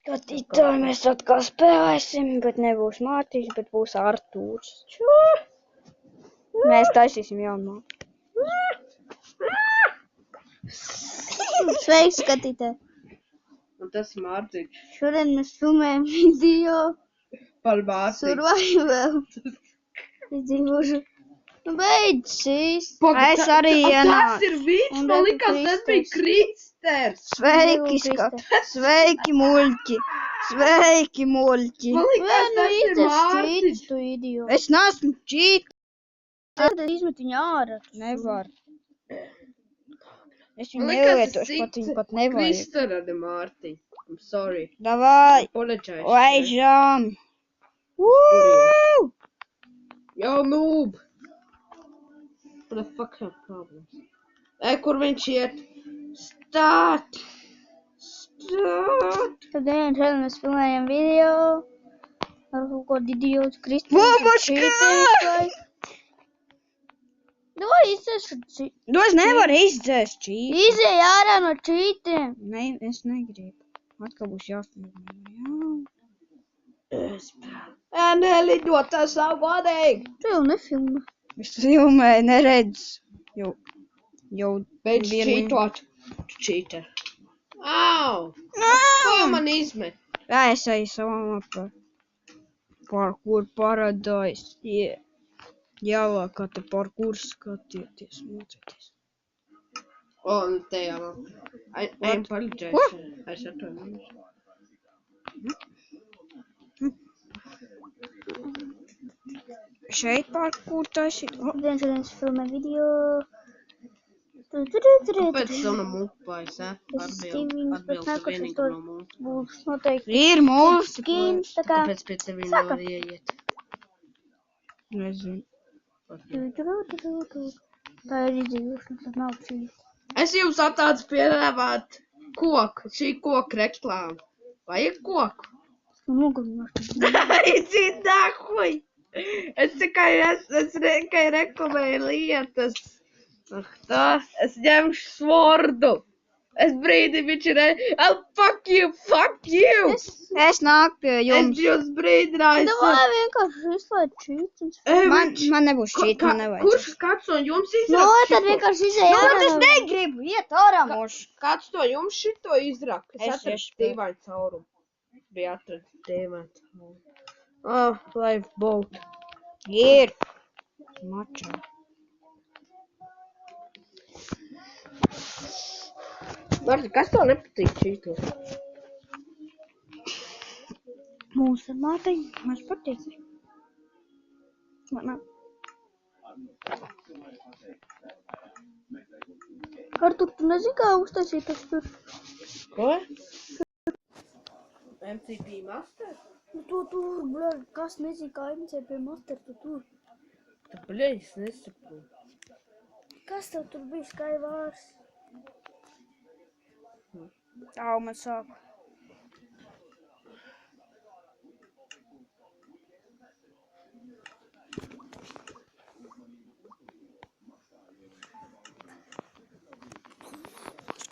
Skatītāji, mēs atkal spēlēsim, bet nebūs Mārtiņš, bet būs Artūrs. Mēs taisīsim jaunu māku. Sveiks, skatītāji! Un tas ir Mārtiņš. Šodien mēs filmējam video Par Mārtiņu. Survival. Es dzīvošu. Nu beidz šīs. Es arī ienācu. Tas ir viņš, man likās, tas bija Kristers. Sveiki, muļķi! Sveiki, muļķi! Man likās, tas ir Mārtiņš. Tu idiot. Es neesmu čīt. Tad izmet viņu ārā. Nevar. Es viņu Man likās, nelietošu, pat viņu pat nevajag. Kristera, ne Mārtiņ. I'm sorry. Davai! Apologize. Laižam! Woo! Yo, noob! What the fuck have problems? Kur viņš iet? Start! Šodien mēs filmējam video ar kaut kādu idiotu Kristu. Bubuška! Davai izdzēšu čītiem. Nu, es nevaru izdzēst čīt. Izēj ārā no čītiem. Ne, es negribu. Atkal būs jāfilmē. Nelido, tas nav godīgi! Tu jau nefilmē. Es filmēju, neredz. Jau Beidz vienu čītot. Tu čīter. Au! Ko man izmet? Jā, es eju savam apā. Parkour Paradise. Yeah. Jāvāk, kā te parkour skatieties, mocieties. Un te jau. I apologize. Ko? Es atvainojos. Šeit parkour taisīt. Šodien mēs filmējam video. Kāpēc zona mūpais, Stīvings, bet Atbilst nākošais vienīgi to no mūsu. būs noteikti Ir mūsu. skins, tā kā. Kāpēc pie tevi Saka. nevar ieiet? Nezinu. Tā ir izdzīvošana, tas nav čīt. Es jums attādu piedāvāt koku, šī koka reklāma. Vajag koku? Nogalināšu. Aiziet nahuj! Es tikai reklamēju lietas. Ah, tā, es ņemšu svordu. Es brīdi viņš ir, fuck you! Es nāku pie Es jums. jūs brīdināju. Davai vienkārši izlaid čītins. Man nebūs šķīt, man nevajag. Kurš kāds no jums No, izraka tad šito? vienkārši izēj Nu, ārā. bet es negribu iet ārā moš. Kāds no jums šito izraka? Es Es atradu iešu. dīvainu caurumu. Bija atradis dīvainu caurumu. Ah, lifeboat. Ir. Mačā. Marti, kas tev nepatīk šito? Mums ar Mārtiņu. Mēs patīk. Man. Artur, tu nezini, kā uztaisīt tas tur? Ko? MCP Master? Nu, to tur, bļaļ, kas nezina, kā MCP Master tu tur? Tu, bļaļ, es nesaprotu. Kas tev tur bija skaivārs? Au, man sāk.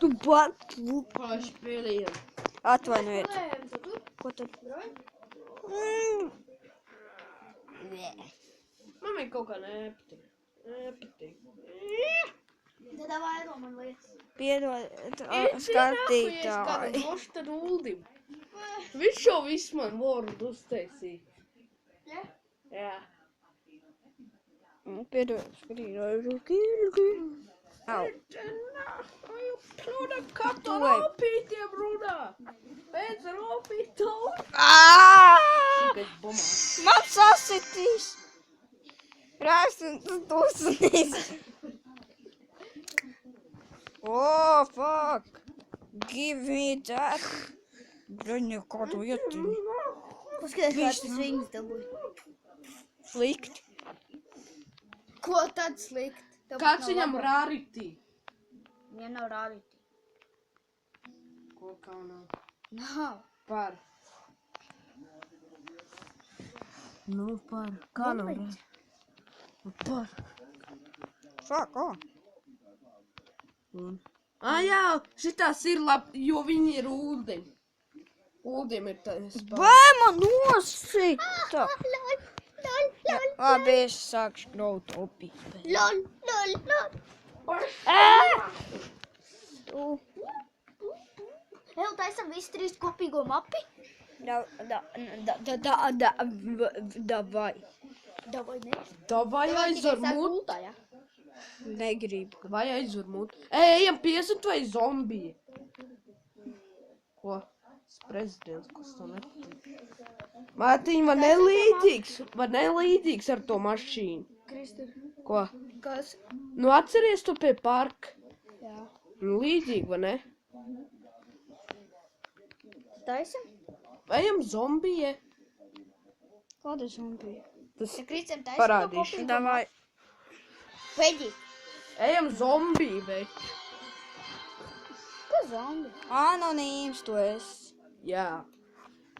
Tu bat. Pašpēlījām. Atvainojiet. Ko tad? Man viņa kaut kā nepatīk. Tad davai ēdo man liekas. Piedod, skatītāji. Došu tad Uldim. Viņš jau visu man vordu uztaisīja. Ja? Jā. Piedod, skatītāji. Au. Runā, kā tu Tu vai- rāpītiem runā? Pēc rāpītām. Man sasitīs. Rāksim, tas tūsunīs. Oh, fuck. Give me that. Bļaņa, kādu ietiņu. Paskaties, kā tas viņas dabūja. Slikti. Ko tad slikt? Tev Kāds nav viņam labāk. rārītī? Viņam nav rādīti. Ko kā nav? Nav. Par. Nu, par. Kā nav rārītī? Par. Fuck, oh. Jā, šitās ir labi, jo viņi ir ūdeņi. Uldim ir tas. Vai man nosita? Labi, es sākšu graut opī. Lol. Jau taisam visi 3 kopīgo mapi? Davai. Davai, ne? Vai aizver mut? Negribu. Vai aizver mut? Ejam 50 vai zombiji? Ko? Tas prezidents, kas to nepatīk. Mārtiņ, var nelīdzīgs ar to mašīnu. Kristi. Ko? Kas? Nu atceries tu pie parka? Jā. Nu līdzīgi, vai ne? Taisam? Ejam zombije. Kāda zombija? Tas Ja Kristam taisam parādīšu. Davai. Veģi. Ejam zombiju, veči. Kas zombi? Anonīms tu esi. Jā.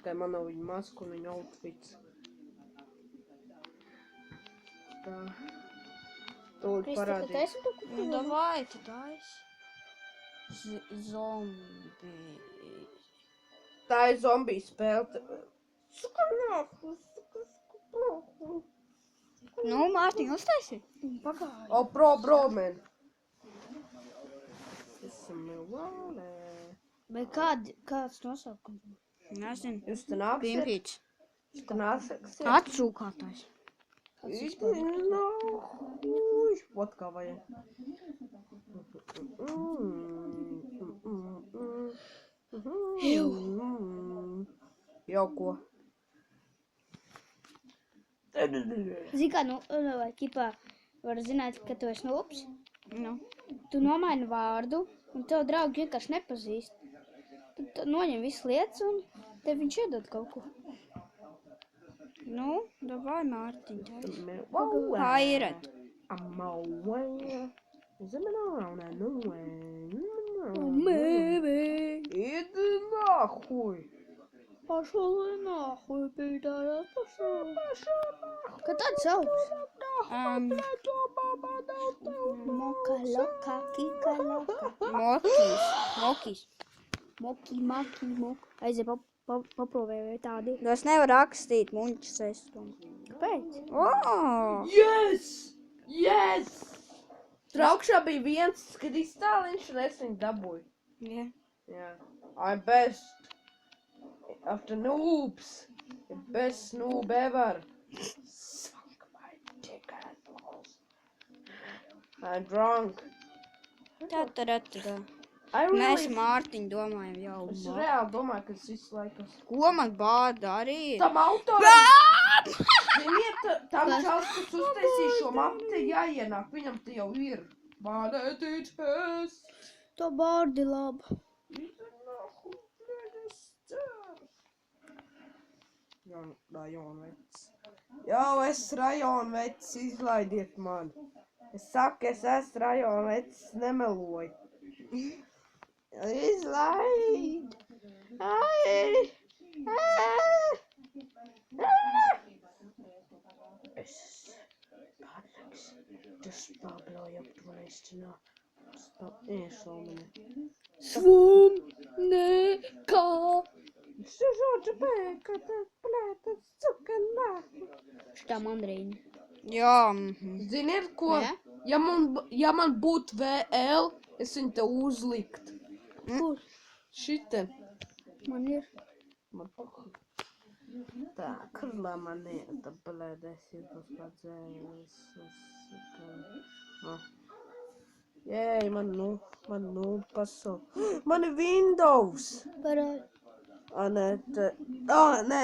Tā man nav viņa maska un viņa outfits. Tā. Tūlīt Kristi, tu parādīšu. taisam to Nu, kopīgo? davai, tu taisi. Zombija. Tā ir zombiju spēle. Nu, Mārtiņ, uztaisi? Pagāju. O, bro, man. Esam milvānē. Bet kāds nosaukums? Nezinu. Jūs te nāksiet? Pimpīts. Jūs te nāksiet? Atsūkātais. Вот kā vajag. Jau ko? Zini kā, ķipā, var zināt, ka tu esi nūps. Nu. Tu nomaini vārdu, un tev draugi vienkārši nepazīst. Tu noņem visas lietas, un tev viņš iedod kaut ko. Nu, davai, Mārtiņ, taisi. Pairat. Pairat. Иди нахуй! Pašoli nāhuj, pīdārā, pašoli. Kā tāds sauks? Moka, loka, kika, loka. Mokis. Moki, maki, moka. Aizie, paprovēju tādi. Nu, es nevaru rakstīt muņķis aizstum. Kāpēc? Yes! Traukšā bija viens kristāliņš, un es viņu dabūju. Yeah. Yeah. I'm best. After noobs. The best noob ever. Suck my dick and balls. I'm drunk. Tā. I Mēs really... Mārtiņu domājam jau. Es reāli domāju, ka tas viss laikas. Ko man bāda arī? Tam autoram... Ziniet, tam čals, kas uztaisīja šo mapu, te jāienāk. Viņam te jau ir. Bādētīties. To bārdi labi. Rajonvecs. Jau es rajonvecs, izlaidiet mani. Es saku, es esmu rajonvecs, nemeloju. Izlaid! Ai! Es pārnaks. Tas pabloja aptvaistinā. Iešlaumini. Svom, ne, kā. Žoģa bēka, tad plētas cuka nāku. Šitā mandrīņa. Jā. Ziniet ko? Ne? Ja man būtu VL, es viņu te uzlikt. Kur? Šite. Man ir. Man pohu. Tā, kurlā man ieta, blēdēs, ietos padzējas. Jēj, man pasauli. Man ir Windows. Parādi. Nē,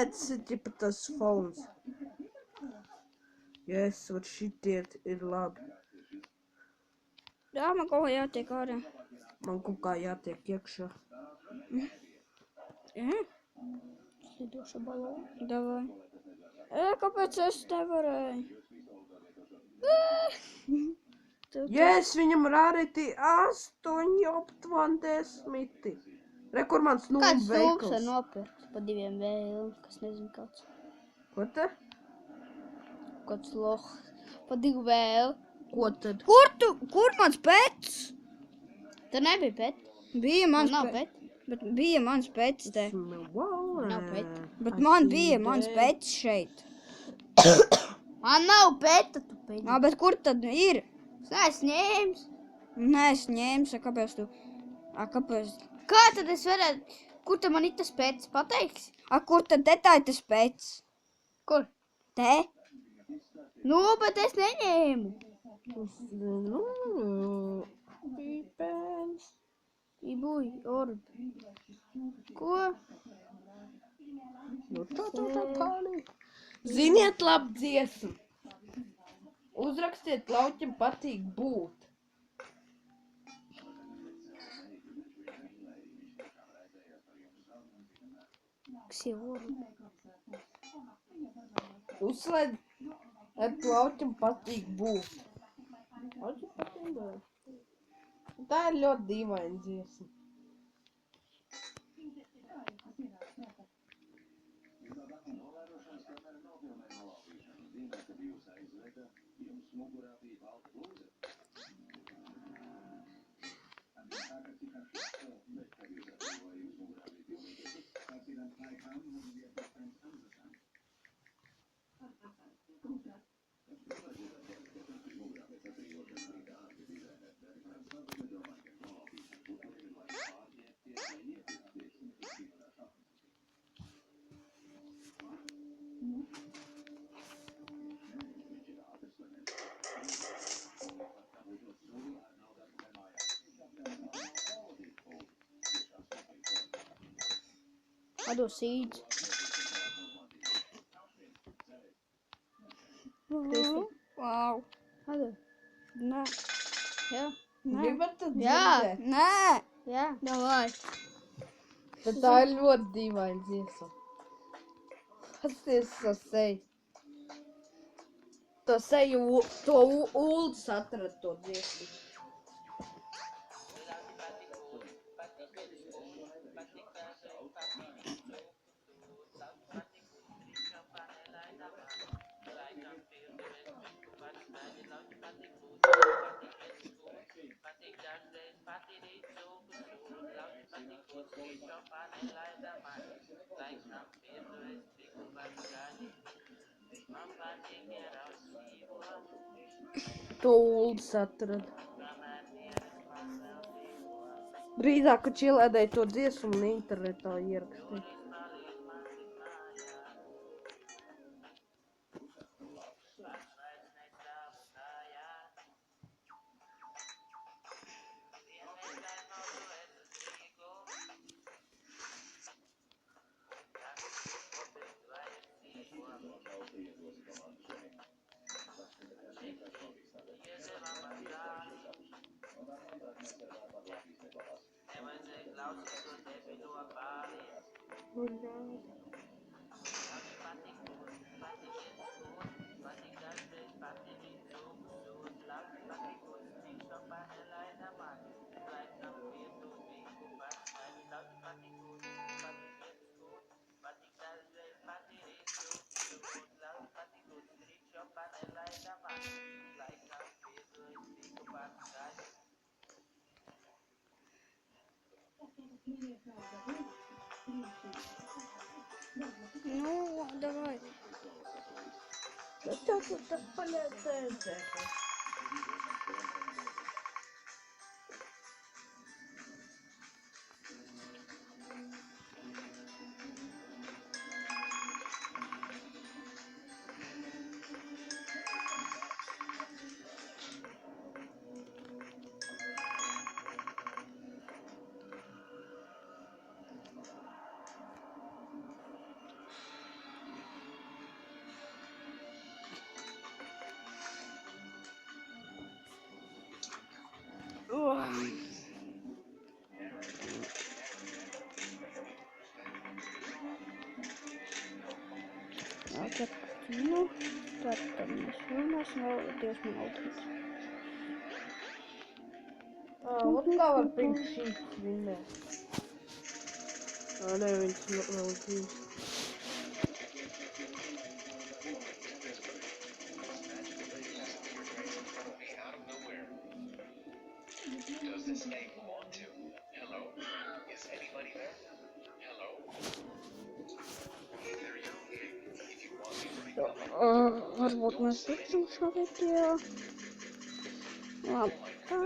tas ir ķipa tas phones. Yes, vat šitiet ir labi. Jā, man kaut kā jātiek ārā. Man kaut kā jātiek iekšā. Slidoša balona. Davai. Kāpēc es nevarēju? Yes, viņam rārītī 8,20. Re, kur mans Kāds nūm sūks var veikals? nopirkt pa 2 vēl, kas nezinu kāds. Ko te? Kāds loh. Pa 2 vēl. Ko tad? Kur mans pets? Tur nebija pet. Bija mans Nav pets. pet. Bet bija mans pēc te. Nav peta. Bet man bija mans pēc šeit. Man nav peta, tu pēdi. Nā, bet kur tad ir? Es neesmu ņēmis. Nē, es ņēmu, kāpēc tu... kāpēc? Kā tad es varētu... Kur tad man ir tas pēc? Pateiksi? Kur tad te tā ir tas pēc? Kur? Te? Nu, bet es neņēmu. Ibuj, orbi. Ko? Ziniet labu dziesmu. Uzrakstiet, Lauķim patīk būt. Kas ir orbi? Uzslēdz, at Lauķim patīk būt. Lauķim patīk būt. Tā ir ļoti dīvaina dziesma. Ado seeds. Wow. Ado. Nē. Jā. Gribat tad Jā. dzirdēt? Nē. Jā. Davai. Bet tā ir ļoti dīvaina dziesma. Pasties to seju. To seju, to Uldis atrada to dziesmu. To Uldis atrada. Drīzāk, ka čilēdēja to dziesmu un internetā ierakstīja. Nu, davai. Bet tev tur tas paļācēs. Nu, tad mēs runāsim vēl 2 minūtes. Ot kā var Pink Sheep vinnēt. Nē, viņš vēl dzīves. Does the snake want to? Hello? Varbūt mēs tiksim šo video. Labi, tā.